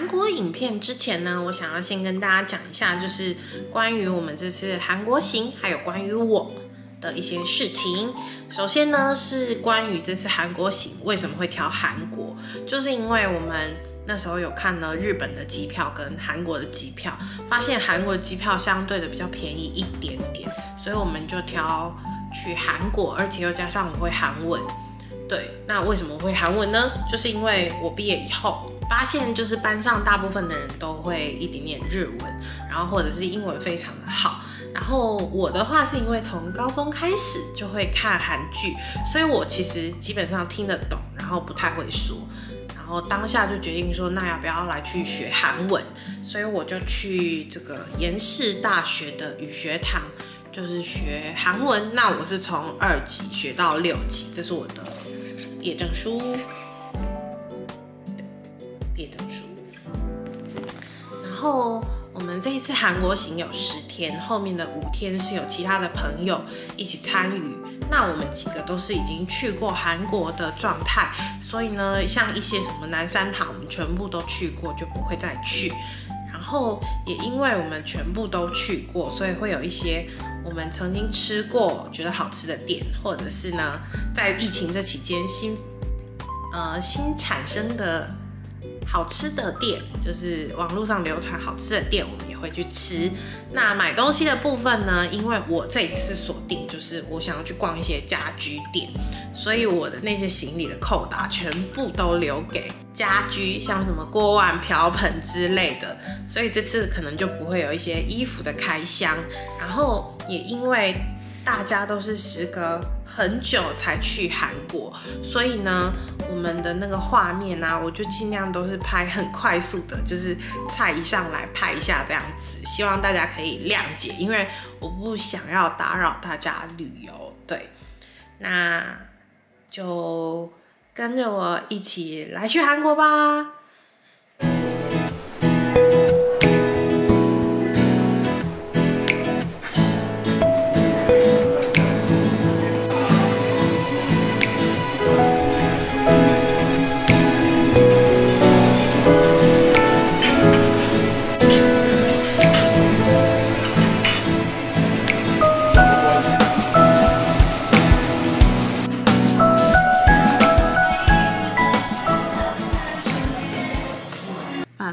韩国影片之前呢，我想要先跟大家讲一下，就是关于我们这次韩国行，还有关于我的一些事情。首先呢，是关于这次韩国行为什么会挑韩国，就是因为我们那时候有看了日本的机票跟韩国的机票，发现韩国的机票相对的比较便宜一点点，所以我们就挑去韩国，而且又加上我会韩文。对，那为什么会韩文呢？就是因为我毕业以后发现，就是班上大部分的人都会一点点日文，然后或者是英文非常的好。然后我的话是因为从高中开始就会看韩剧，所以我其实基本上听得懂，然后不太会说。然后当下就决定说，那要不要来去学韩文？所以我就去这个延世大学的语学堂，就是学韩文。那我是从2级学到6级，这是我的毕业证书。毕业证书。然后我们这一次韩国行有10天，后面的5天是有其他的朋友一起参与。那我们几个都是已经去过韩国的状态，所以呢，像一些什么南山堂，我们全部都去过，就不会再去。然后也因为我们全部都去过，所以会有一些我们曾经吃过觉得好吃的店，或者是呢，在疫情这期间新产生的好吃的店，就是网络上流传好吃的店，我们也会去吃。那买东西的部分呢，因为我这一次锁定就是我想要去逛一些家居店，所以我的那些行李的扣打全部都留给家居，像什么锅碗瓢盆之类的，所以这次可能就不会有一些衣服的开箱。然后也因为大家都是时隔很久才去韩国，所以呢，我们的那个画面啊，我就尽量都是拍很快速的，就是菜一上来拍一下这样子，希望大家可以谅解，因为我不想要打扰大家旅游。对，那就跟着我一起来去韩国吧。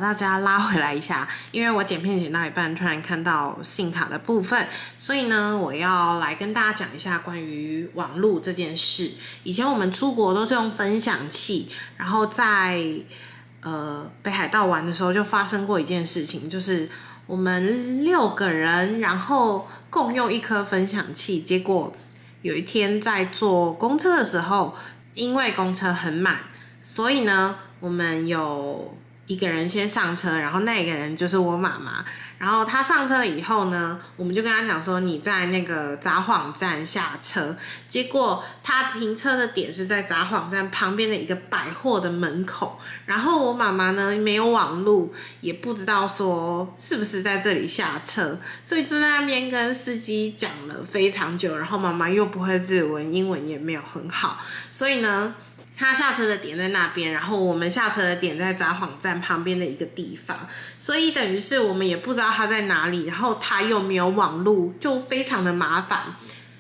大家拉回来一下，因为我剪片剪到一半，突然看到信卡的部分，所以呢，我要来跟大家讲一下关于网路这件事。以前我们出国都是用分享器，然后在北海道玩的时候就发生过一件事情，就是我们6个人，然后共用一颗分享器，结果有一天在坐公车的时候，因为公车很满，所以呢，我们有一个人先上车，然后那个人就是我妈妈。然后他上车了以后呢，我们就跟他讲说，你在那个札幌站下车。结果他停车的点是在札幌站旁边的一个百货的门口。然后我妈妈呢没有网路，也不知道说是不是在这里下车，所以就在那边跟司机讲了非常久。然后妈妈又不会日文，英文也没有很好，所以呢，他下车的点在那边，然后我们下车的点在札幌站旁边的一个地方，所以等于是我们也不知道他在哪里，然后他又没有网路，就非常的麻烦。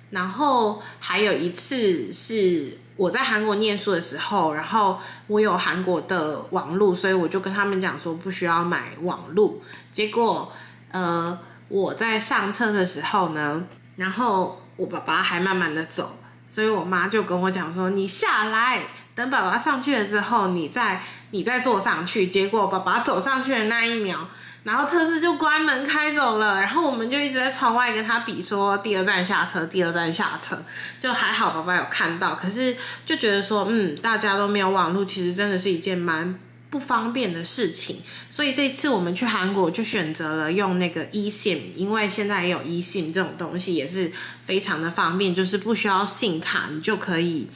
然后还有一次是我在韩国念书的时候，然后我有韩国的网路，所以我就跟他们讲说不需要买网路。结果我在上车的时候呢，然后我爸爸还慢慢的走，所以我妈就跟我讲说，你下来，等爸爸上去了之后，你再坐上去。结果爸爸走上去的那一秒，然后车子就关门开走了，然后我们就一直在窗外跟他比说第2站下车，第2站下车。就还好爸爸有看到，可是就觉得说，大家都没有网路，其实真的是一件蛮不方便的事情。所以这次我们去韩国就选择了用那个 eSIM， 因为现在也有 eSIM 这种东西，也是非常的方便，就是不需要信卡，你就可以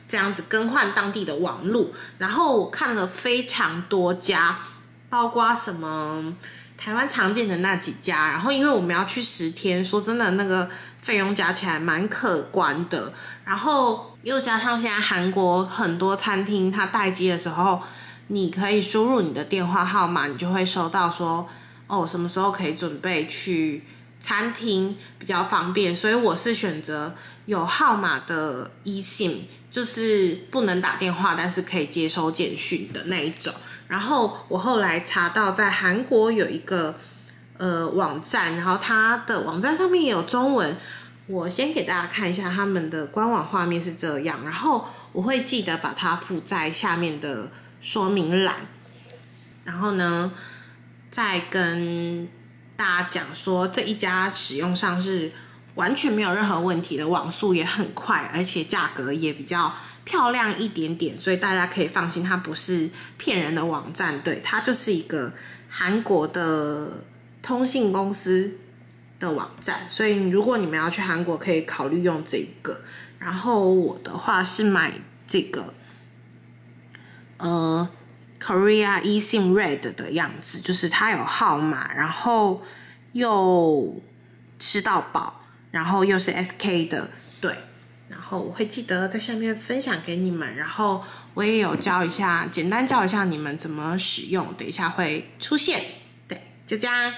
这样子更换当地的网路。然后我看了非常多家，包括什么台湾常见的那几家，然后因为我们要去10天，说真的那个费用加起来蛮可观的。然后又加上现在韩国很多餐厅它待机的时候你可以输入你的电话号码，你就会收到说，哦，什么时候可以准备去餐厅比较方便。所以我是选择有号码的 eSIM， 就是不能打电话，但是可以接收简讯的那一种。然后我后来查到，在韩国有一个网站，然后它的网站上面也有中文。我先给大家看一下他们的官网画面是这样，然后我会记得把它附在下面的说明栏。然后呢，再跟大家讲说，这一家使用上是完全没有任何问题的，网速也很快，而且价格也比较漂亮一点点，所以大家可以放心，它不是骗人的网站，对，它就是一个韩国的通信公司的网站，所以如果你们要去韩国，可以考虑用这个。然后我的话是买这个Korea eSIM Red 的样子，就是它有号码，然后又吃到饱，然后又是 SK 的，对。然后我会记得在下面分享给你们，然后我也有简单教一下你们怎么使用，等一下会出现，对，就这样。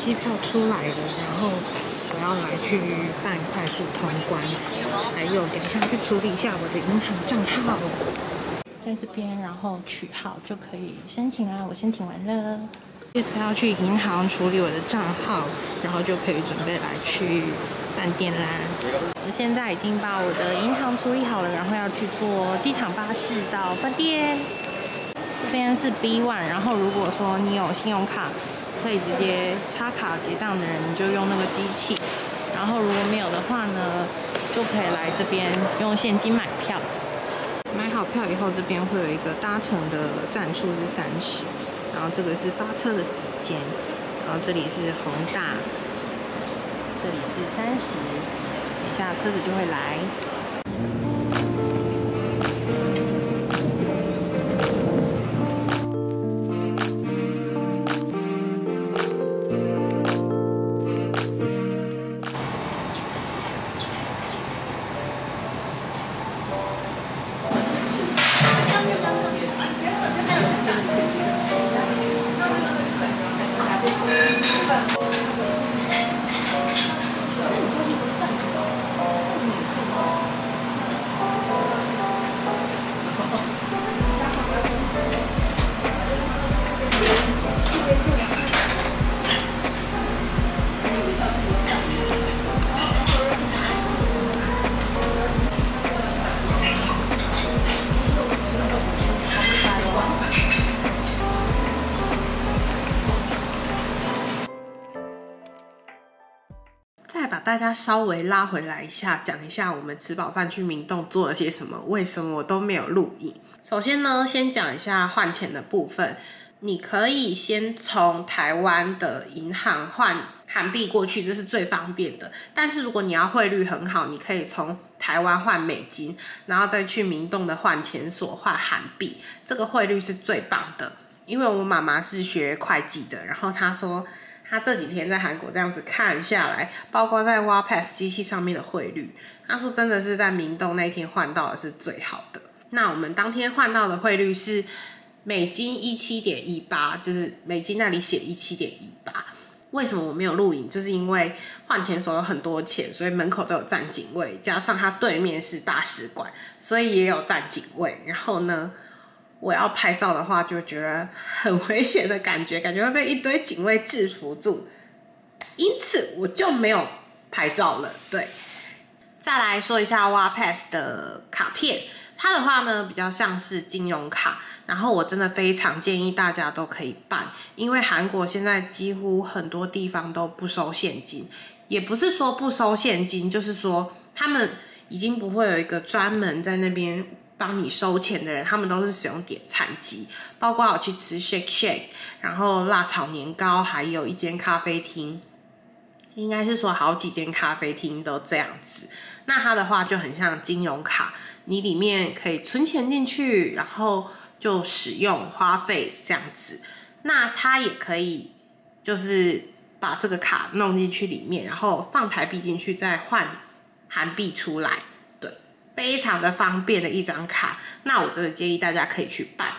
机票出来了，然后我要来去办快速通关，还有等一下去处理一下我的银行账号，在这边然后取号就可以申请啦。我申请完了，这次要去银行处理我的账号，然后就可以准备来去饭店啦。我现在已经把我的银行处理好了，然后要去坐机场巴士到饭店。这边是 B1， 然后如果说你有信用卡，可以直接插卡结账的人，你就用那个机器。然后如果没有的话呢，就可以来这边用现金买票。买好票以后，这边会有一个搭乘的站数是30，然后这个是发车的时间，然后这里是宏大，这里是30，等一下车子就会来。大家稍微拉回来一下，讲一下我们吃饱饭去明洞做了些什么，为什么我都没有录影。首先呢，先讲一下换钱的部分。你可以先从台湾的银行换韩币过去，这是最方便的。但是如果你要汇率很好，你可以从台湾换美金，然后再去明洞的换钱所换韩币，这个汇率是最棒的。因为我妈妈是学会计的，然后她说她这几天在韩国这样子看下来，包括在 Wapass 机器上面的汇率，她说真的是在明洞那天换到的是最好的。那我们当天换到的汇率是美金17.18，就是美金那里写17.18。为什么我没有录影？就是因为换钱所有很多钱，所以门口都有站警卫，加上它对面是大使馆，所以也有站警卫。然后呢，我要拍照的话，就觉得很危险的感觉会被一堆警卫制服住，因此我就没有拍照了。对，再来说一下 Wapass 的卡片。它的话呢，比较像是金融卡，然后我真的非常建议大家都可以办，因为韩国现在几乎很多地方都不收现金，也不是说不收现金，就是说他们已经不会有一个专门在那边帮你收钱的人，他们都是使用点餐机，包括我去吃 Shake Shake， 然后辣炒年糕，还有一间咖啡厅，应该是说好几间咖啡厅都这样子。那它的话就很像金融卡，你里面可以存钱进去，然后就使用花费这样子。那它也可以就是把这个卡弄进去里面，然后放台币进去，再换韩币出来，对，非常的方便的一张卡。那我真的建议大家可以去办。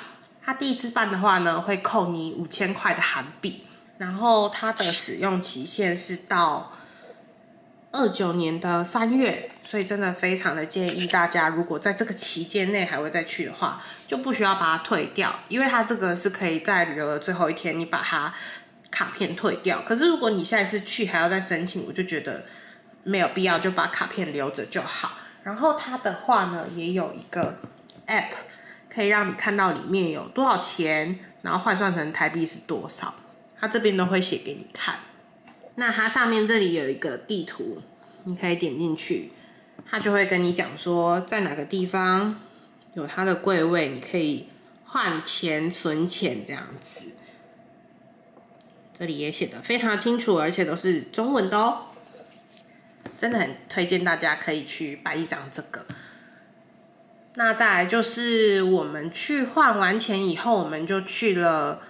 它第一次办的话呢，会扣你5000块的韩币，然后它的使用期限是到29年的3月，所以真的非常的建议大家，如果在这个期间内还会再去的话，就不需要把它退掉，因为它这个是可以在旅游的最后一天你把它卡片退掉。可是如果你下一次去还要再申请，我就觉得没有必要，就把卡片留着就好。然后它的话呢，也有一个 app 可以让你看到里面有多少钱，然后换算成台币是多少，它这边都会写给你看。那它上面这里有一个地图，你可以点进去，它就会跟你讲说在哪个地方有它的柜位，你可以换钱存钱这样子。这里也写得非常清楚，而且都是中文的哦，真的很推荐大家可以去办一张这个。那再来就是我们去换完钱以后，我们就去了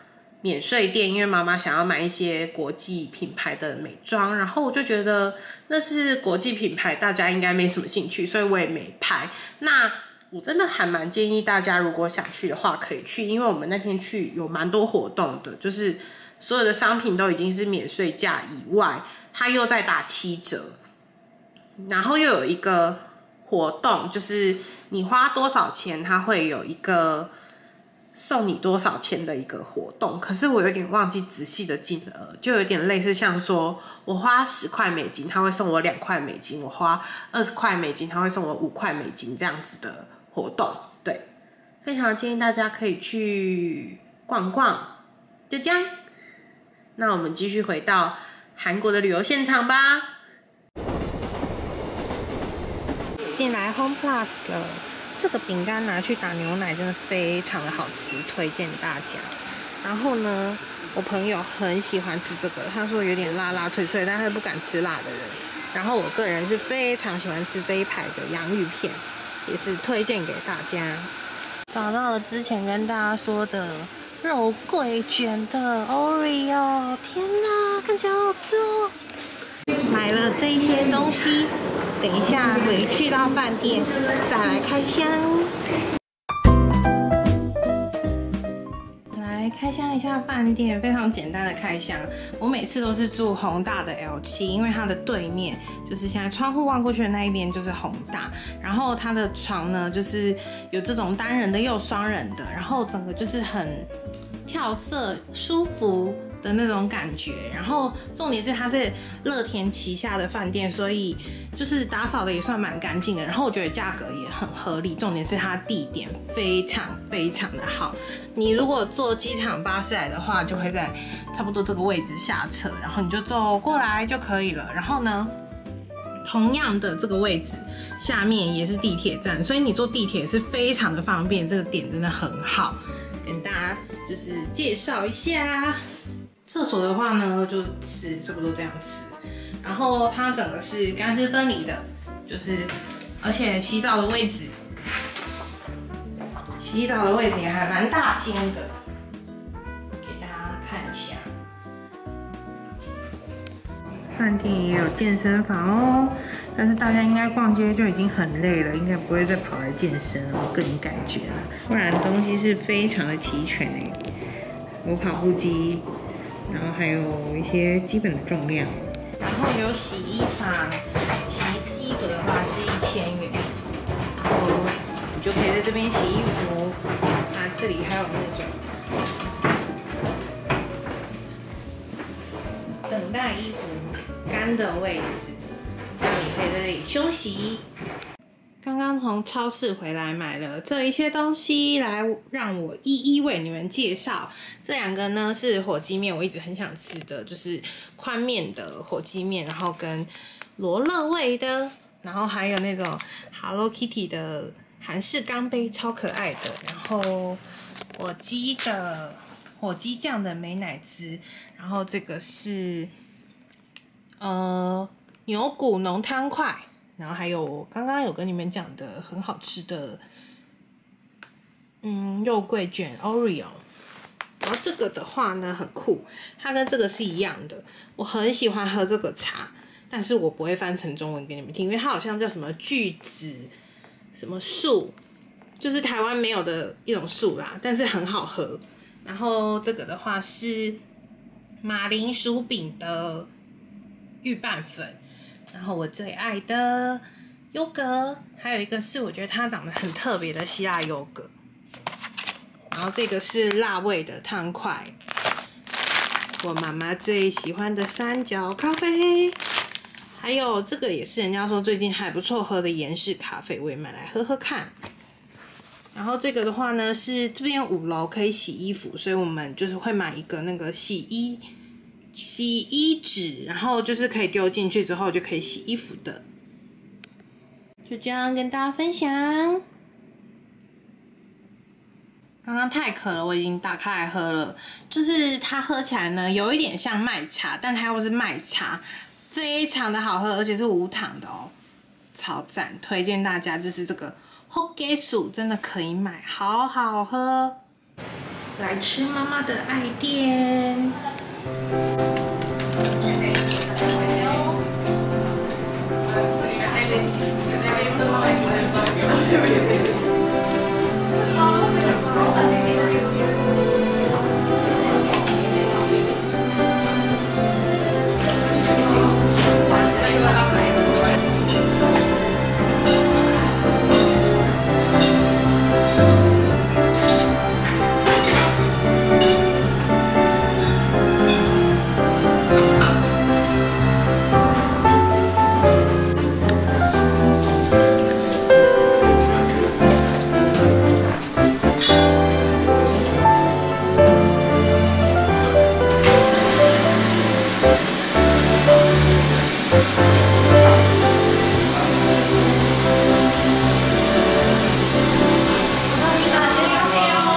免税店，因为妈妈想要买一些国际品牌的美妆，然后我就觉得那是国际品牌，大家应该没什么兴趣，所以我也没拍。那我真的还蛮建议大家，如果想去的话可以去，因为我们那天去有蛮多活动的，就是所有的商品都已经是免税价以外，它又在打7折，然后又有一个活动，就是你花多少钱，它会有一个送你多少钱的一个活动，可是我有点忘记仔细的金额，就有点类似像说我花10块美金，他会送我2块美金；我花20块美金，他会送我5块美金这样子的活动。对，非常建议大家可以去逛逛。就这样，那我们继续回到韩国的旅游现场吧。进来 Home Plus 了。这个饼干拿去打牛奶真的非常的好吃，推荐大家。然后呢，我朋友很喜欢吃这个，他说有点辣辣脆脆，但他不敢吃辣的人。然后我个人是非常喜欢吃这一排的洋芋片，也是推荐给大家。找到了之前跟大家说的肉桂卷的 Oreo， 天哪，看起来好好吃哦！买了这些东西，等一下回去到饭店再来开箱。来开箱一下饭店，非常简单的开箱。我每次都是住宏大的 L7，因为它的对面就是现在窗户望过去的那一边就是宏大，然后它的床呢就是有这种单人的又双人的，然后整个就是很跳色舒服的那种感觉，然后重点是它是乐天旗下的饭店，所以就是打扫的也算蛮干净的，然后我觉得价格也很合理，重点是它地点非常非常的好。你如果坐机场巴士来的话，就会在差不多这个位置下车，然后你就走过来就可以了。然后呢，同样的这个位置下面也是地铁站，所以你坐地铁是非常的方便，这个点真的很好，跟大家就是介绍一下。厕所的话呢，就是差不多这样吃，然后它整个是干湿分离的，就是而且洗澡的位置也还蛮大间的，给大家看一下。饭店也有健身房哦，但是大家应该逛街就已经很累了，应该不会再跑来健身了，我个人感觉啦。不然东西是非常的齐全诶，有跑步机，然后还有一些基本的重量，然后有洗衣房，洗一次衣服的话是1000元，然后你就可以在这边洗衣服。那这里还有那种等待衣服干的位置，这样你可以在这里休息。刚刚从超市回来买了这一些东西，来让我一一为你们介绍。这两个呢是火鸡面，我一直很想吃的，就是宽面的火鸡面，然后跟罗勒味的，然后还有那种 Hello Kitty 的韩式钢杯，超可爱的。然后火鸡酱的美乃滋，然后这个是牛骨浓汤块。然后还有我刚刚有跟你们讲的很好吃的，肉桂卷 Oreo。然后这个的话呢很酷，它跟这个是一样的。我很喜欢喝这个茶，但是我不会翻成中文给你们听，因为它好像叫什么巨子什么树，就是台湾没有的一种树啦，但是很好喝。然后这个的话是马铃薯饼的预拌粉。然后我最爱的优格，还有一个是我觉得它长得很特别的希腊优格。然后这个是辣味的汤块，我妈妈最喜欢的三角咖啡，还有这个也是人家说最近还不错喝的盐式咖啡，我也买来喝喝看。然后这个的话呢是这边5楼可以洗衣服，所以我们就是会买一个那个洗衣纸，然后就是可以丢进去之后就可以洗衣服的。就这样跟大家分享。刚刚太渴了，我已经打开来喝了。就是它喝起来呢有一点像麦茶，但它又是麦茶，非常的好喝，而且是无糖的哦，超赞！推荐大家就是这个 Hogesu 真的可以买，好好喝。来吃妈妈的爱店。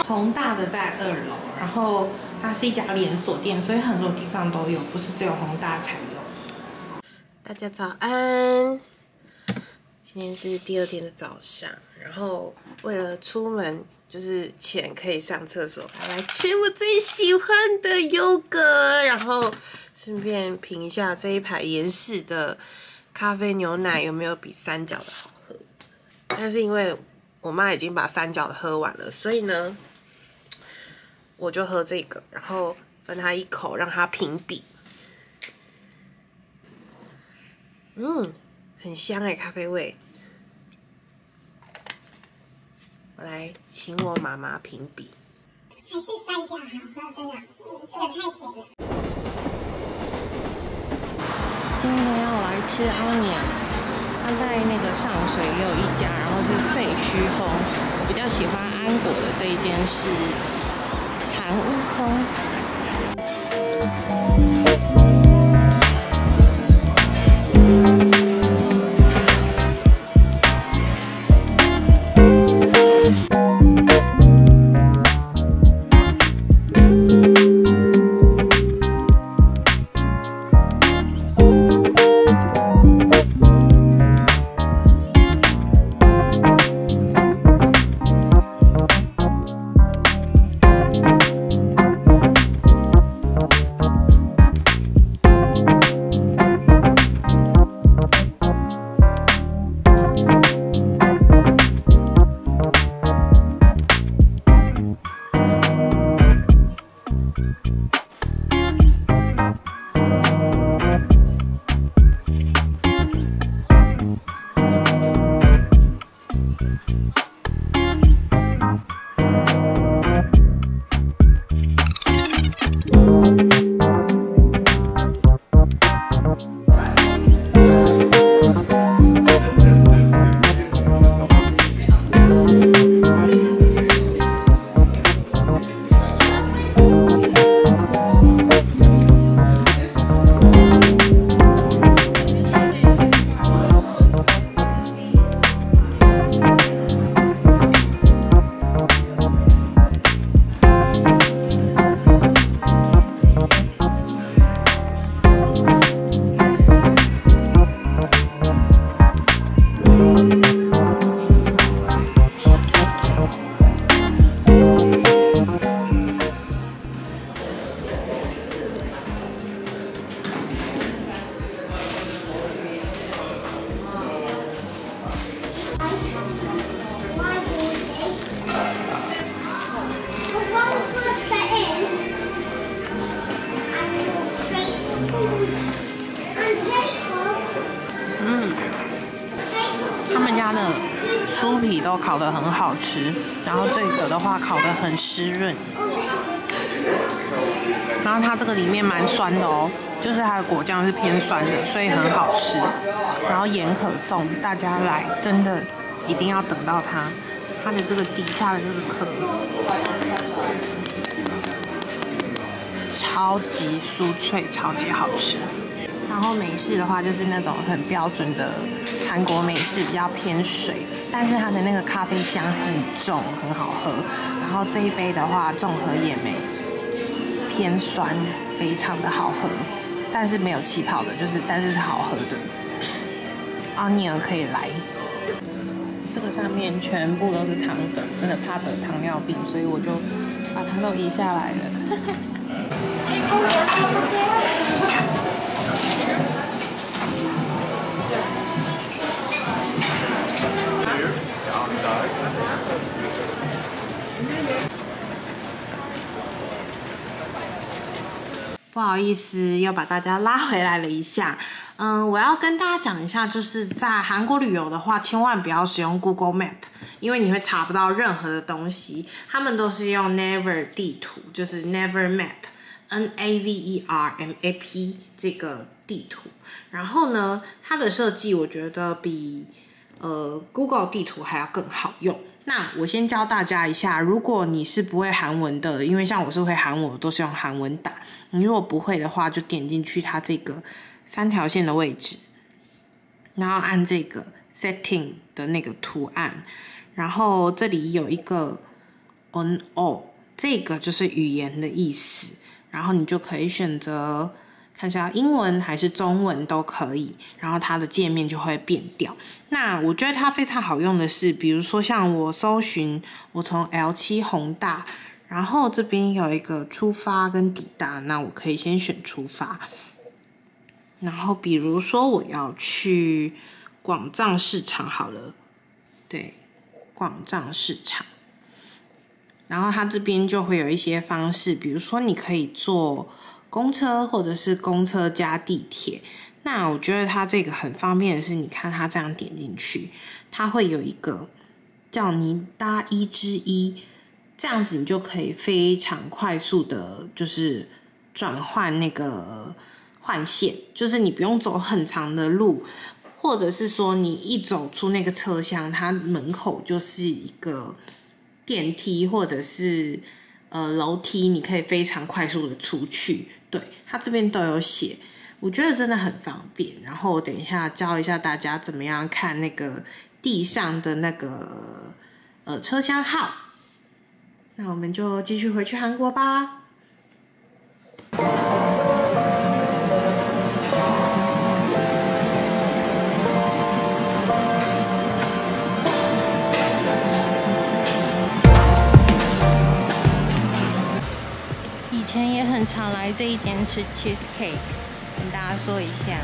宏大的在2楼，然后它是一家连锁店，所以很多地方都有，不是只有宏大才有。大家早安，今天是第2天的早上，然后为了出门就是前可以上厕所，还来吃我最喜欢的优格，然后顺便评一下这一排延氏的咖啡牛奶有没有比三角的好喝。但是因为我妈已经把三角的喝完了，所以呢我就喝这个，然后分她一口，让她评比。很香哎，咖啡味。我来请我妈妈评比。还是三角好喝，真的，这个太甜了。今天要来吃阿娘，她在那个上水也有一家，然后是废墟风。我比较喜欢安果的这一间是韩屋风。皮都烤得很好吃，然后这个的话烤得很湿润，然后它这个里面蛮酸的哦，就是它的果酱是偏酸的，所以很好吃。然后盐可颂，大家来真的一定要等到它，它的这个底下的这个壳超级酥脆，超级好吃。然后美式的话就是那种很标准的韩国美式，比较偏水，但是它的那个咖啡香很重，很好喝。然后这一杯的话，综合野莓偏酸，非常的好喝，但是没有气泡的，但是是好喝的。Onion 可以来，这个上面全部都是糖粉，真的怕得糖尿病，所以我就把它都移下来了。不好意思，又把大家拉回来了一下。我要跟大家讲一下，就是在韩国旅游的话，千万不要使用 Google Map， 因为你会查不到任何的东西。他们都是用 Naver 地图，就是 Naver Map，NAVER MAP 这个地图。然后呢，它的设计我觉得比Google 地图还要更好用。那我先教大家一下，如果你是不会韩文的，因为像我是会韩文，我都是用韩文打。你如果不会的话，就点进去它这个3条线的位置，然后按这个 setting 的那个图案，然后这里有一个 on all， 这个就是语言的意思，然后你就可以选择看一下英文还是中文都可以，然后它的界面就会变掉。那我觉得它非常好用的是，比如说像我搜寻，我从 L7 弘大，然后这边有一个出发跟抵达，那我可以先选出发。然后比如说我要去广藏市场好了，对，广藏市场。然后它这边就会有一些方式，比如说你可以坐公车或者是公车加地铁。那我觉得它这个很方便的是，你看它这样点进去，它会有一个叫你搭1之1，这样子你就可以非常快速的，就是转换那个换线，就是你不用走很长的路，或者是说你一走出那个车厢，它门口就是一个电梯或者是楼梯，你可以非常快速的出去。对，它这边都有写，我觉得真的很方便。然后我等一下教一下大家怎么样看那个地上的那个车厢号。那我们就继续回去韩国吧。以前也很常来这一间吃 cheesecake， 跟大家说一下。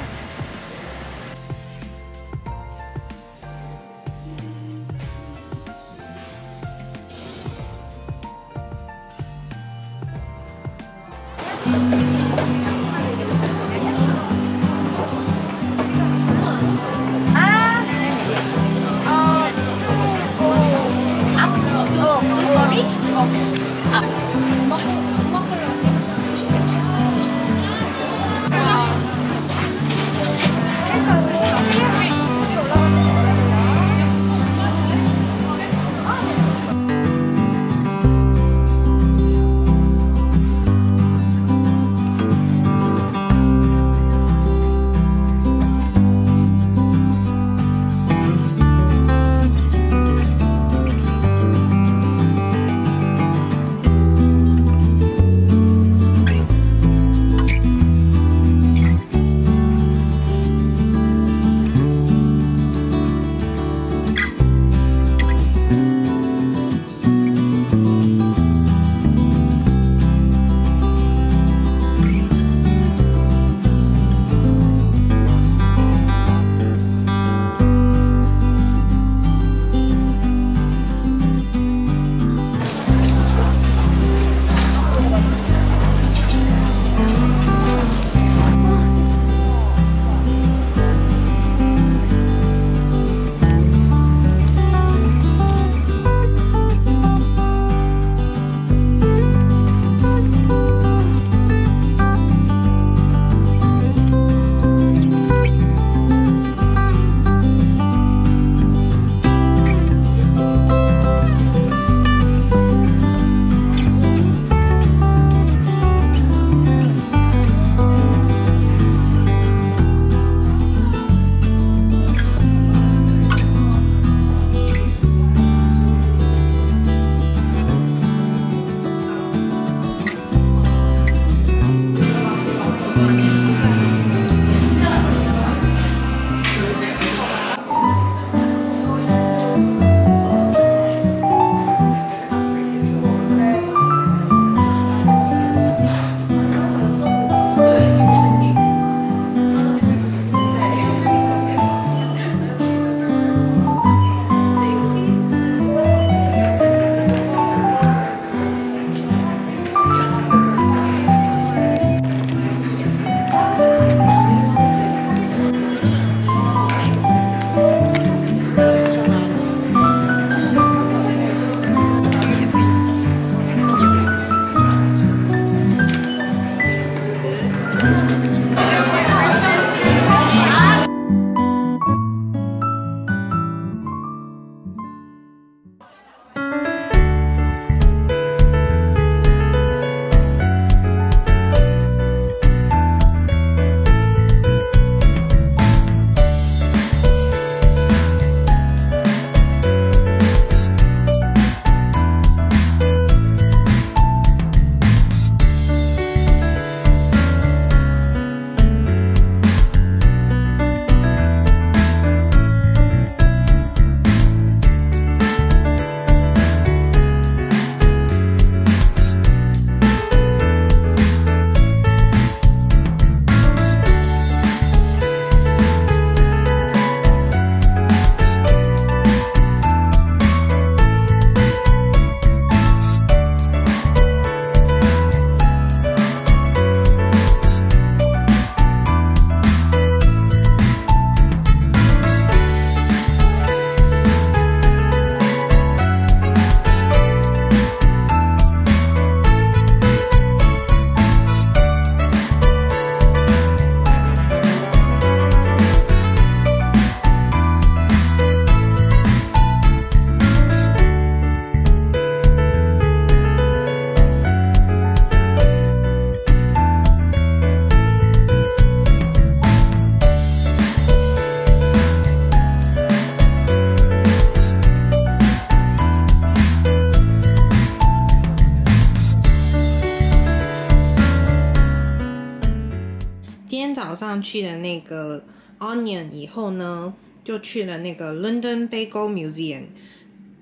早上去了那个 Onion 以后呢，就去了那个 London Bagel Museum，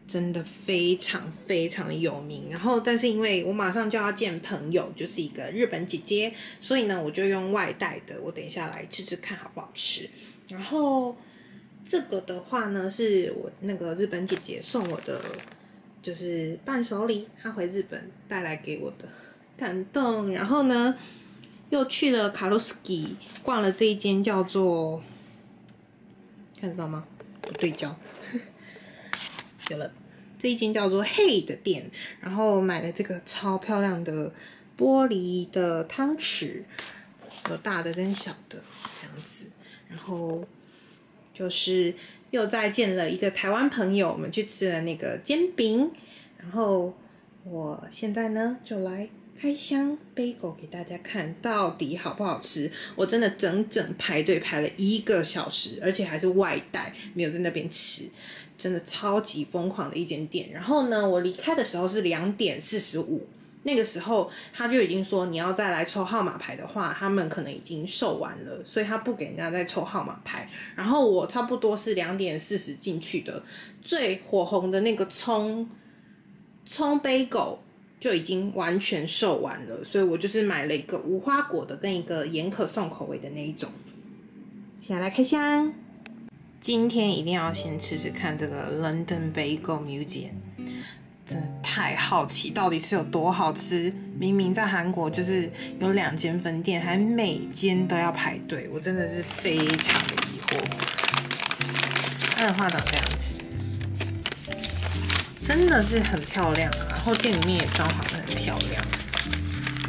真的非常非常的有名。然后，但是因为我马上就要见朋友，就是一个日本姐姐，所以呢，我就用外带的。我等一下来吃吃看好不好吃。然后这个的话呢，是我那个日本姐姐送我的，就是伴手礼，她回日本带来给我的，感动。然后呢，又去了卡洛斯基，逛了这一间叫做，看得到吗？不对焦，有了，这一间叫做 Hey 的店，然后买了这个超漂亮的玻璃的汤匙，有大的跟小的这样子。然后就是又再见了一个台湾朋友，我们去吃了那个煎饼。然后我现在呢就来开箱bagel给大家看，到底好不好吃？我真的整排队排了1个小时，而且还是外带，没有在那边吃，真的超级疯狂的一间店。然后呢，我离开的时候是2点45。那个时候他就已经说，你要再来抽号码牌的话，他们可能已经售完了，所以他不给人家再抽号码牌。然后我差不多是2点40进去的，最火红的那个葱 bagel 就已经完全售完了，所以我就是买了一个无花果的跟一个盐可颂口味的那一种。现在来开箱，今天一定要先吃吃看这个 London Bagel Museum。真的太好奇，到底是有多好吃？明明在韩国就是有2间分店，还每间都要排队，我真的是非常的疑惑。它的话长这样子，真的是很漂亮啊！然后店里面也装潢得很漂亮。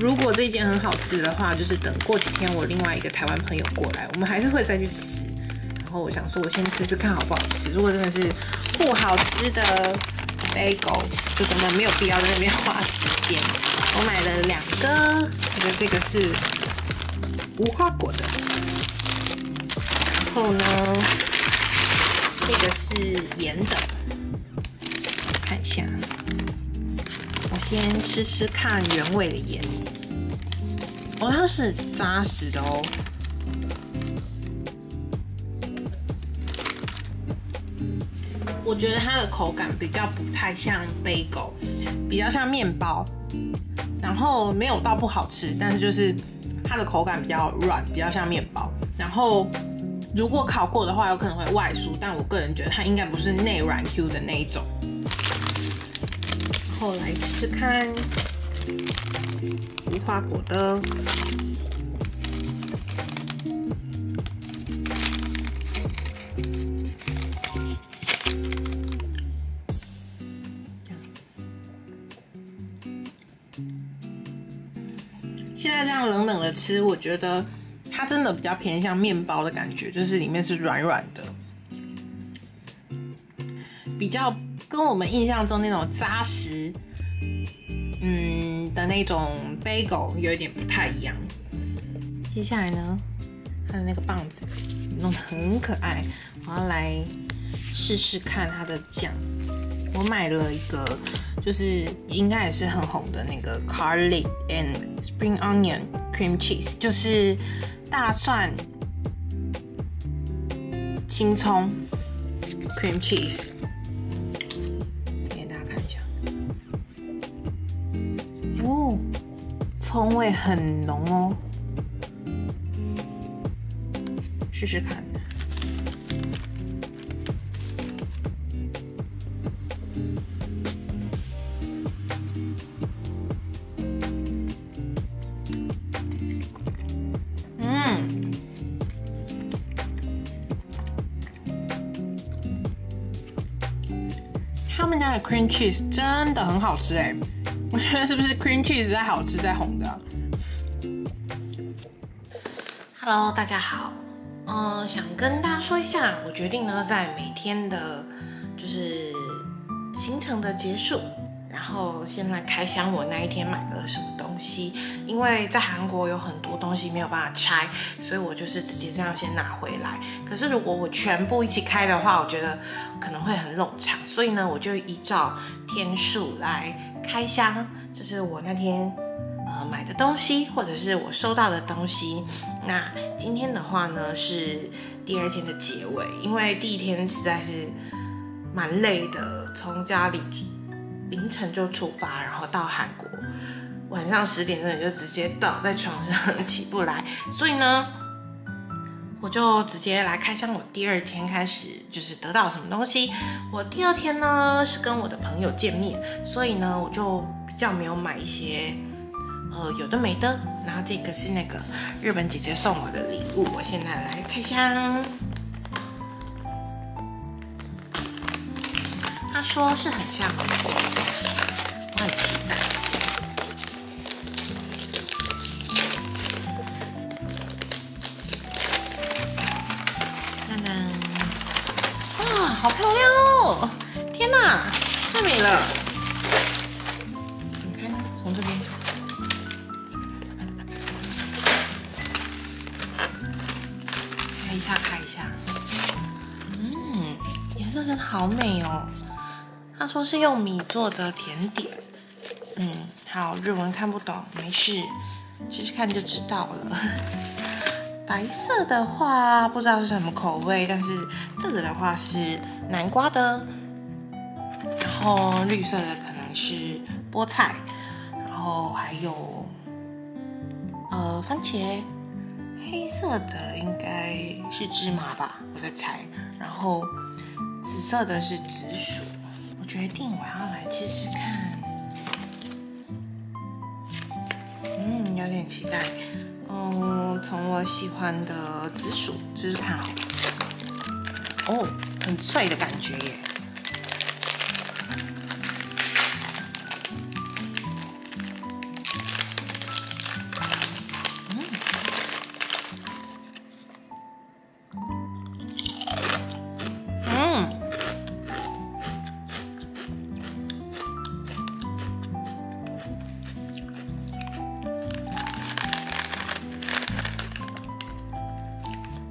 如果这间很好吃的话，就是等过几天我另外一个台湾朋友过来，我们还是会再去吃。然后我想说，我先吃吃看好不好吃。如果真的是不好吃的bagel 就真的没有必要在那边花时间。我买了2个，这个是无花果的，然后呢，这个是盐的。看一下，我先吃吃看原味的盐。哦，它是扎实的哦。我觉得它的口感比较不太像 bagel， 比较像面包，然后没有到不好吃，但是就是它的口感比较软，比较像面包。然后如果烤过的话，有可能会外酥，但我个人觉得它应该不是内软 Q 的那一种。然后来吃吃看无花果的。现在这样冷冷的吃，我觉得它真的比较偏向面包的感觉，就是里面是软软的，比较跟我们印象中那种扎实，的那种 bagel 有一点不太一样。接下来呢，它的那个棒子弄得很可爱，我要来试试看它的酱。我买了一个，就是应该也是很红的那个 garlic and spring onion cream cheese， 就是大蒜、青葱 cream cheese， 给大家看一下。哦，葱味很浓哦，试试看。他们家的 cream cheese 真的很好吃哎，我觉得是不是 cream cheese 在好吃在红的？Hello， 大家好，想跟大家说一下，我决定呢在每天的，就是行程的结束，然后先来开箱我那一天买了什么东西。因为在韩国有很多东西没有办法拆，所以我就是直接这样先拿回来。可是如果我全部一起开的话，我觉得可能会很冗长，所以呢，我就依照天数来开箱。就是我那天买的东西，或者是我收到的东西。那今天的话呢是第2天的结尾，因为第1天实在是蛮累的，从家里凌晨就出发，然后到韩国，晚上10点真的就直接倒在床上起不来，所以呢，我就直接来开箱我第2天开始就是得到什么东西。我第2天呢是跟我的朋友见面，所以呢我就比较没有买一些有的没的。然后这个是那个日本姐姐送我的礼物，我现在来开箱。她说是很像韩国的东西，我很期待。哇，好漂亮哦！天哪，太美了！怎么开呢？从这边。开一下。颜色真的好美哦。他说是用米做的甜点。好，日文看不懂，没事，试试看就知道了。白色的话不知道是什么口味，但是这个的话是南瓜的，然后绿色的可能是菠菜，然后还有番茄，黑色的应该是芝麻吧，我在猜，然后紫色的是紫薯。我决定我要来吃吃看，有点期待。从我喜欢的紫薯试试看好了。哦，很脆的感觉耶。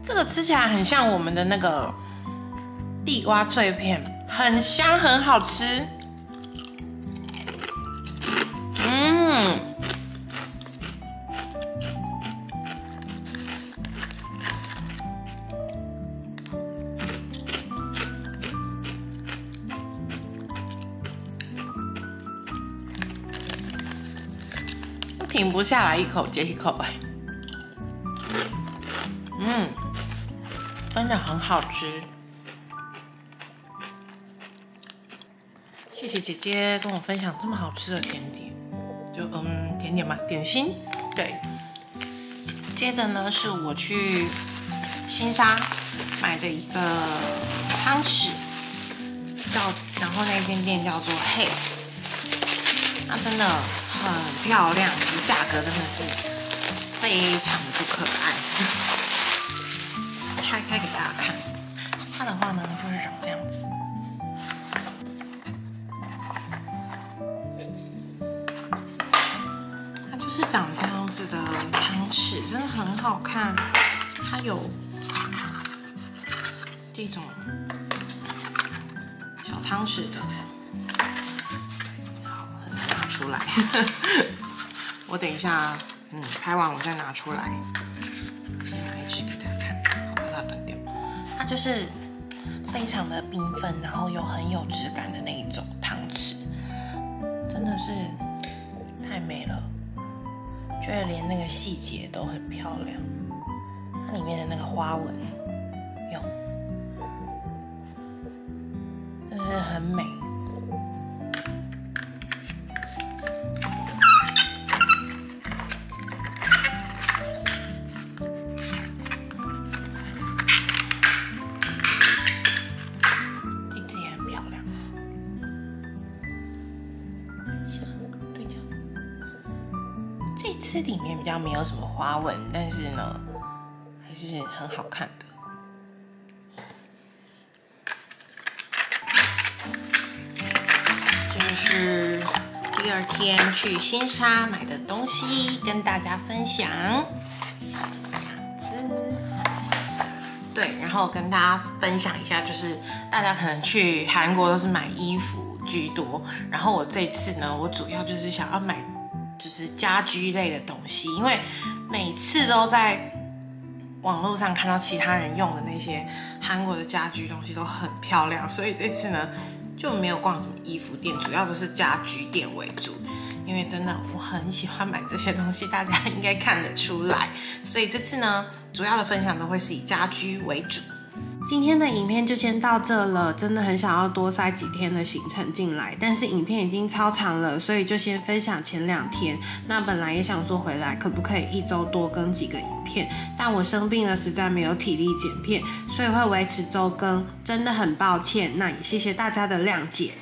这个吃起来很像我们的那个地瓜脆片，很香，很好吃。停不下来，一口接一口哎。真的很好吃，谢谢姐姐跟我分享这么好吃的甜点，就甜点嘛，点心。对，接着呢是我去新沙买的一个汤匙，然后那间店叫做 Hey， 它真的很漂亮，价格真的是非常不可爱。拆开给大家看，它的话呢就是长这样子。它就是长这样子的汤匙，真的很好看。它有这种小汤匙的，好，很难拿出来。我等一下，拍完我再拿出来。先拿一只给大家看。它就是非常的缤纷，然后又很有质感的那一种汤匙，真的是太美了，觉得连那个细节都很漂亮。它里面的那个花纹，真的是很美。这次里面比较没有什么花纹，但是呢，还是很好看的。这就是第2天去新沙买的东西，跟大家分享。对，然后跟大家分享一下，就是大家可能去韩国都是买衣服居多，然后我这次呢，我主要就是想要买就是家居类的东西，因为每次都在网络上看到其他人用的那些韩国的家居东西都很漂亮，所以这次呢就没有逛什么衣服店，主要都是家居店为主。因为真的我很喜欢买这些东西，大家应该看得出来，所以这次呢主要的分享都会是以家居为主。今天的影片就先到这了，真的很想要多塞几天的行程进来，但是影片已经超长了，所以就先分享前2天。那本来也想说回来可不可以1周多更几个影片，但我生病了，实在没有体力剪片，所以会维持周更，真的很抱歉。那也谢谢大家的谅解。